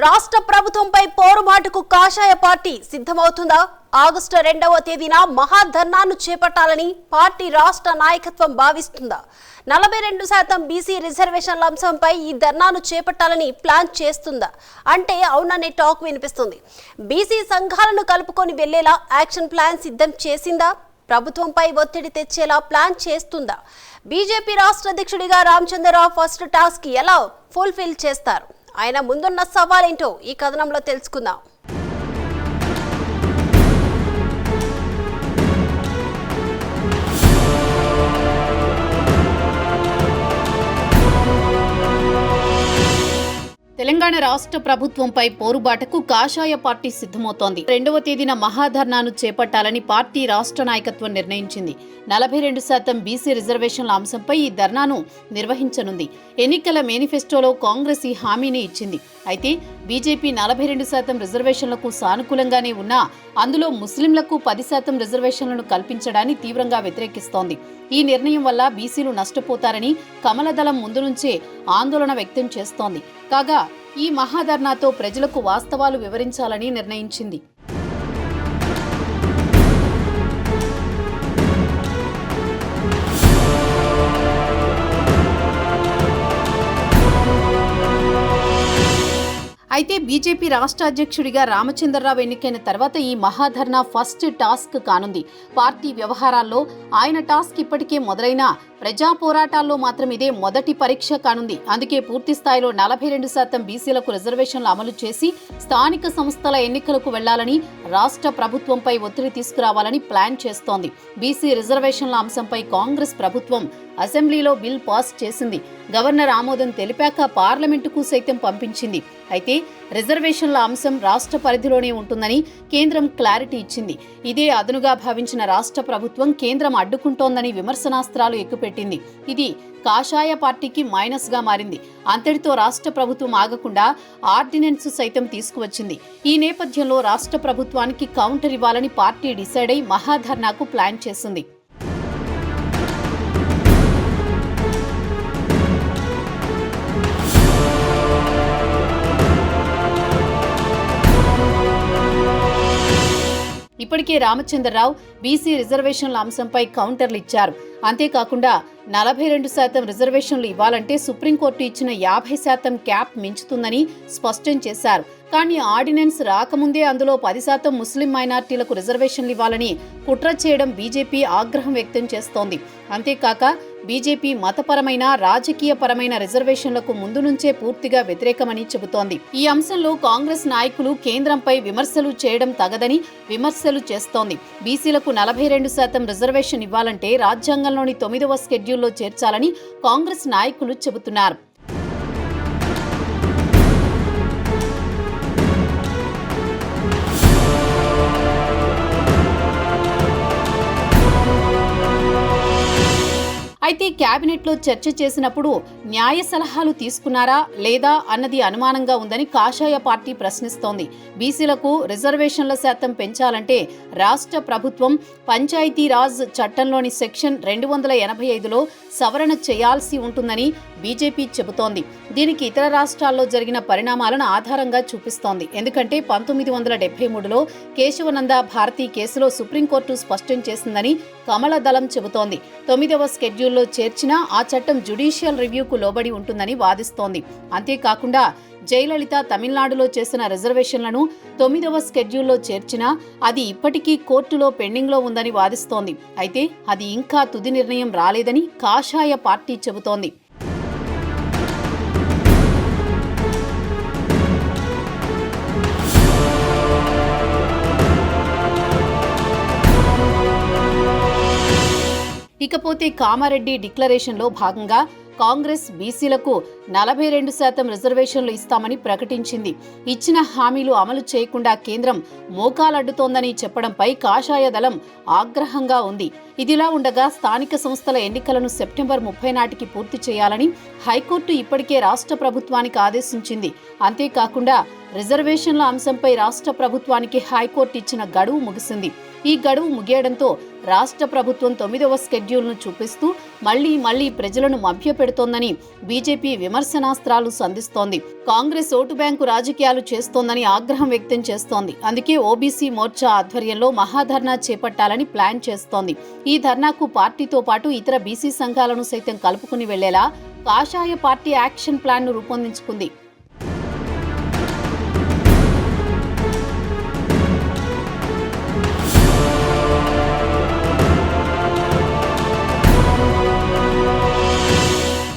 రాష్ట్ర ప్రభుత్వంపై పోరుబాటుకు కాషాయ పార్టీ సిద్ధమవుతుందా? ఆగస్టు 2వ తేదీన మహాధర్నాను చేపట్టాలని పార్టీ రాష్ట్ర నాయకత్వం భావిస్తుందా? 42% బీసీ రిజర్వేషన్ల అంశంపై ఈ ధర్నాను చేపట్టాలని ప్లాన్ చేస్తుందా అంటే అవుననే టాక్ వినిపిస్తుంది. బీసీ సంఘాలను కలుపుకొని వెళ్లేలా యాక్షన్ ప్లాన్ సిద్ధం చేసిందా? ప్రభుత్వంపై ఒత్తిడి తెచ్చేలా ప్లాన్ చేస్తుందా? బీజేపీ రాష్ట్ర అధ్యక్షుడిగా రామచంద్రరావు ఫస్ట్ టాస్క్ ఎలా ఫుల్ఫిల్ చేస్తారు? ఆయన ముందున్న సవాలేంటో ఈ కథనంలో తెలుసుకుందాం. తెలంగాణ రాష్ట్ర ప్రభుత్వంపై పోరుబాటకు కాషాయ పార్టీ సిద్ధమవుతోంది. 2వ తేదీన మహాధర్నాను చేపట్టాలని పార్టీ రాష్ట్ర నాయకత్వం నిర్ణయించింది. 42% బీసీ రిజర్వేషన్ల అంశంపై ఈ ధర్నాను నిర్వహించనుంది. ఎన్నికల మేనిఫెస్టోలో కాంగ్రెస్ ఈ హామీని ఇచ్చింది. అయితే బీజేపీ 42% రిజర్వేషన్లకు సానుకూలంగానే ఉన్నా అందులో ముస్లింలకు 10% రిజర్వేషన్లను కల్పించడాన్ని తీవ్రంగా వ్యతిరేకిస్తోంది. ఈ నిర్ణయం వల్ల బీసీలు నష్టపోతారని కమలదళం ముందు నుంచే ఆందోళన వ్యక్తం చేస్తోంది. కాగా ఈ మహాధర్నాతో ప్రజలకు వాస్తవాలు వివరించాలని నిర్ణయించింది. అయితే బీజేపీ రాష్ట్ర అధ్యక్షుడిగా రామచంద్రరావు ఎన్నికైన తర్వాత ఈ మహాధర్నా ఫస్ట్ టాస్క్ కానుంది. పార్టీ వ్యవహారాల్లో ఆయన టాస్క్ ఇప్పటికే మొదలైన ప్రజా పోరాటాల్లో మాత్రం ఇదే మొదటి పరీక్ష కానుంది. అందుకే పూర్తి స్థాయిలో 42% బీసీలకు రిజర్వేషన్లు అమలు చేసి స్థానిక సంస్థల ఎన్నికలకు వెళ్లాలని రాష్ట్ర ప్రభుత్వంపై ఒత్తిడి తీసుకురావాలని ప్లాన్ చేస్తోంది. బీసీ రిజర్వేషన్ల అంశంపై కాంగ్రెస్ ప్రభుత్వం అసెంబ్లీలో బిల్ పాస్ చేసింది. గవర్నర్ ఆమోదం తెలిపాక పార్లమెంటుకు సైతం పంపించింది. అయితే రిజర్వేషన్ల అంశం రాష్ట్ర పరిధిలోనే ఉంటుందని కేంద్రం క్లారిటీ ఇచ్చింది. ఇదే అదనుగా భావించిన రాష్ట్ర ప్రభుత్వం కేంద్రం అడ్డుకుంటోందని విమర్శనాస్త్రాలు ఎక్కుపెట్టింది. ఇది కాషాయ పార్టీకి మైనస్ గా మారింది. అంతటితో రాష్ట్ర ప్రభుత్వం ఆగకుండా ఆర్డినెన్స్ సైతం తీసుకువచ్చింది. ఈ నేపథ్యంలో రాష్ట్ర ప్రభుత్వానికి కౌంటర్ ఇవ్వాలని పార్టీ డిసైడ్ అయి మహాధర్నాకు ప్లాన్ చేసింది. ఇప్పటికే రామచంద్రరావు బీసీ రిజర్వేషన్ల అంశంపై కౌంటర్లు ఇచ్చారు. అంతేకాకుండా 42% రిజర్వేషన్లు ఇవ్వాలంటే సుప్రీంకోర్టు ఇచ్చిన 50% క్యాప్ మించుతుందని స్పష్టం చేశారు. కానీ ఆర్డినెన్స్ రాకముందే అందులో 10% ముస్లిం మైనార్టీలకు రిజర్వేషన్లు ఇవ్వాలని కుట్ర చేయడం బీజేపీ ఆగ్రహం వ్యక్తం చేస్తోంది. అంతేకాక బీజేపీ మతపరమైన రాజకీయపరమైన రిజర్వేషన్లకు ముందు నుంచే పూర్తిగా వ్యతిరేకమని చెబుతోంది. ఈ అంశంలో కాంగ్రెస్ నాయకులు కేంద్రంపై విమర్శలు చేయడం తగదని విమర్శలు చేస్తోంది. బీసీలకు 42% రిజర్వేషన్ ఇవ్వాలంటే రాజ్యాంగంలోని 9వ షెడ్యూల్లో చేర్చాలని కాంగ్రెస్ నాయకులు చెబుతున్నారు. అయితే కేబినెట్లో చర్చ చేసినప్పుడు న్యాయ సలహాలు తీసుకున్నారా లేదా అన్నది అనుమానంగా ఉందని కాషాయ పార్టీ ప్రశ్నిస్తోంది. బీసీలకు రిజర్వేషన్ల శాతం పెంచాలంటే రాష్ట్ర ప్రభుత్వం పంచాయతీరాజ్ చట్టంలోని సెక్షన్ 285లో సవరణ చేయాల్సి ఉంటుందని బీజేపీ చెబుతోంది. దీనికి ఇతర రాష్ట్రాల్లో జరిగిన పరిణామాలను ఆధారంగా చూపిస్తోంది. ఎందుకంటే 1973లో కేశవనంద భారతి కేసులో సుప్రీంకోర్టు స్పష్టం చేసిందని కమలదళం చెబుతోంది. 9వ షెడ్యూల్లో చేర్చినా ఆ చట్టం జ్యుడిషియల్ రివ్యూకు లోబడి ఉంటుందని వాదిస్తోంది. అంతేకాకుండా జయలలిత తమిళనాడులో చేసిన రిజర్వేషన్లను 9వ షెడ్యూల్లో చేర్చినా అది ఇప్పటికీ కోర్టులో పెండింగ్లో ఉందని వాదిస్తోంది. అయితే అది ఇంకా తుది నిర్ణయం రాలేదని కాషాయ పార్టీ చెబుతోంది. ఇకపోతే కామారెడ్డి డిక్లరేషన్లో భాగంగా కాంగ్రెస్ బీసీలకు 42% రిజర్వేషన్లు ఇస్తామని ప్రకటించింది. ఇచ్చిన హామీలు అమలు చేయకుండా కేంద్రం మోకాలడ్డుతోందని చెప్పడంపై కాషాయ దళం ఆగ్రహంగా ఉంది. ఇదిలా ఉండగా స్థానిక సంస్థల ఎన్నికలను సెప్టెంబర్ 30 నాటికి పూర్తి చేయాలని హైకోర్టు ఇప్పటికే రాష్ట్ర ప్రభుత్వానికి ఆదేశించింది. అంతేకాకుండా రిజర్వేషన్ల అంశంపై రాష్ట్ర ప్రభుత్వానికి హైకోర్టు ఇచ్చిన గడువు ముగిసింది. ఈ గడువు ముగియడంతో రాష్ట్ర ప్రభుత్వం 9వ షెడ్యూల్ను చూపిస్తూ మళ్లీ ప్రజలను మభ్యపెడుతోందని బీజేపీ విమర్శనాస్త్రాలు సంధిస్తోంది. కాంగ్రెస్ ఓటు బ్యాంకు రాజకీయాలు చేస్తోందని ఆగ్రహం వ్యక్తం చేస్తోంది. అందుకే ఓబీసీ మోర్చా ఆధ్వర్యంలో మహాధర్నా చేపట్టాలని ప్లాన్ చేస్తోంది. ఈ ధర్నాకు పార్టీతో పాటు ఇతర బీసీ సంఘాలను సైతం కలుపుకుని వెళ్లేలా కాషాయ పార్టీ యాక్షన్ ప్లాన్ను రూపొందించుకుంది.